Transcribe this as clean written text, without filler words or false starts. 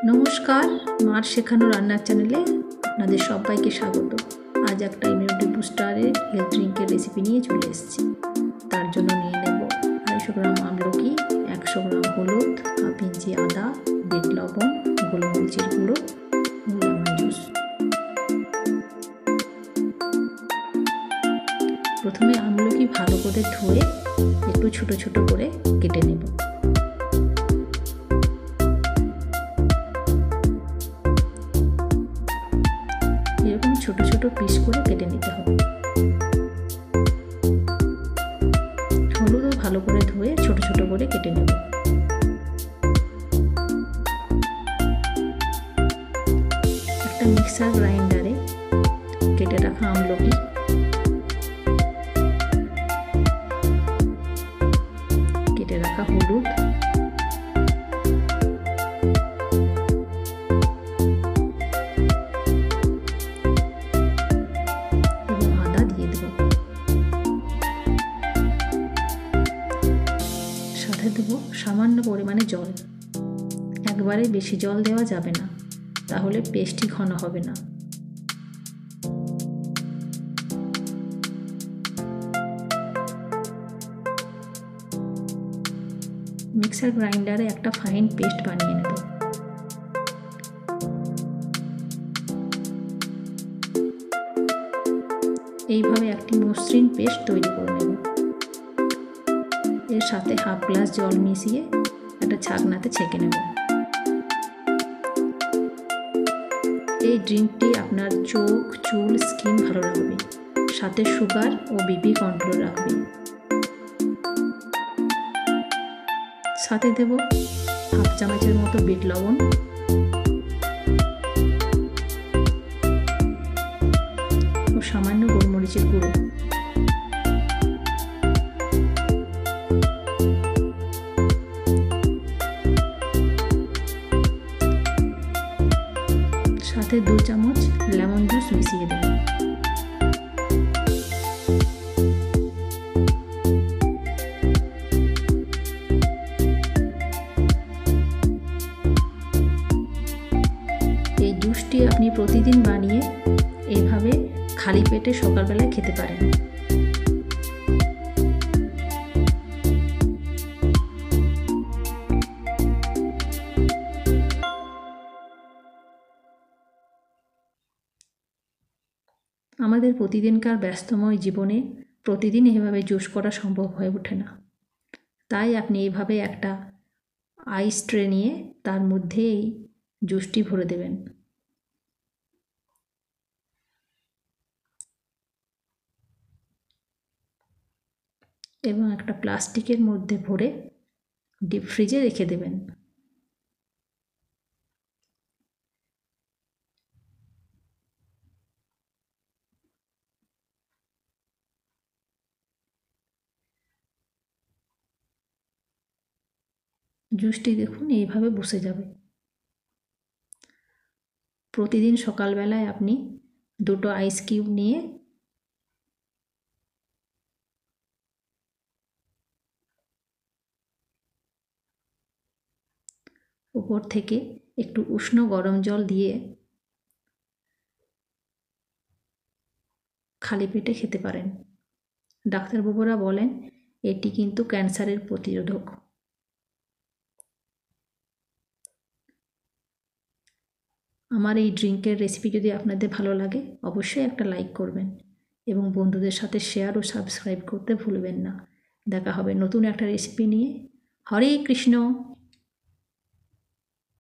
নমস্কার, মার শেখানো রান্নার চ্যানেলে আপনাদের সবাইকে স্বাগত। আজ একটা ইমিউনিটি বুস্টারের হেলথ ড্রিঙ্কের রেসিপি নিয়ে চলে এসেছি। তার জন্য নিয়ে নেব 250 গ্রাম আমলকি, 100 গ্রাম হলুদ, হাফ ইঞ্চি আদা, বিট লবণ, গোলমরিচের গুঁড়ো, লেমন জুস। প্রথমে আমলকি ভালো করে ধুয়ে একটু ছোট ছোট করে কেটে নেব। এরকম ছোট ছোট পিস করে কেটে নিতে হবে। হলুদও ভালো করে ধুয়ে ছোট ছোট করে কেটে নেব। একটা মিক্সার গ্রাইন্ডারে কেটে রাখা আমলকি, কেটে রাখা হলুদ, সাথে দেব সামান্য পরিমাণে জল। একবারে বেশি জল দেওয়া যাবে না, তাহলে পেস্টটি ঘন হবে না। মিক্সার গ্রাইন্ডারে একটা ফাইন পেস্ট বানিয়ে নেব। এইভাবে একটি মসৃণ পেস্ট তৈরি করে নেব। এর সাথে হাফ গ্লাস জল মিশিয়ে একটা ছাঁকনাতে ছেঁকে নেব। এই ড্রিঙ্কটি আপনার চোখ, চুল, স্কিন ভালো রাখবে, সাথে সুগার ও বিপি কন্ট্রোল রাখবে। সাথে দেব হাফ চামচের মতো বিট লবণ, ও সামান্য গোলমরিচের গুঁড়ো। সাথে 2 চামচ লেমন জুস মিশিয়ে দেব। এই জুসটি আপনি প্রতিদিন বানিয়ে এইভাবে খালি পেটে সকালবেলায় খেতে পারেন। আমাদের প্রতিদিনকার ব্যস্তময় জীবনে প্রতিদিন এভাবে জুস করা সম্ভব হয়ে ওঠে না। তাই আপনি এইভাবে একটা আইস ট্রে নিয়ে তার মধ্যে এই জুসটি ভরে দেবেন। এবং একটা প্লাস্টিকের মধ্যে ভরে ডিপ ফ্রিজে রেখে দেবেন। জুসটি দেখুন এইভাবে বসে যাবে। প্রতিদিন সকালবেলায় আপনি 2টো আইস কিউব নিয়ে উপর থেকে একটু উষ্ণ গরম জল দিয়ে খালি পেটে খেতে পারেন। ডাক্তারবাবুরা বলেন এটি কিন্তু ক্যান্সারের প্রতিরোধক। আমার এই ড্রিঙ্কের রেসিপি যদি আপনাদের ভালো লাগে অবশ্যই একটা লাইক করবেন এবং বন্ধুদের সাথে শেয়ার ও সাবস্ক্রাইব করতে ভুলবেন না। দেখা হবে নতুন একটা রেসিপি নিয়ে। হরে কৃষ্ণ।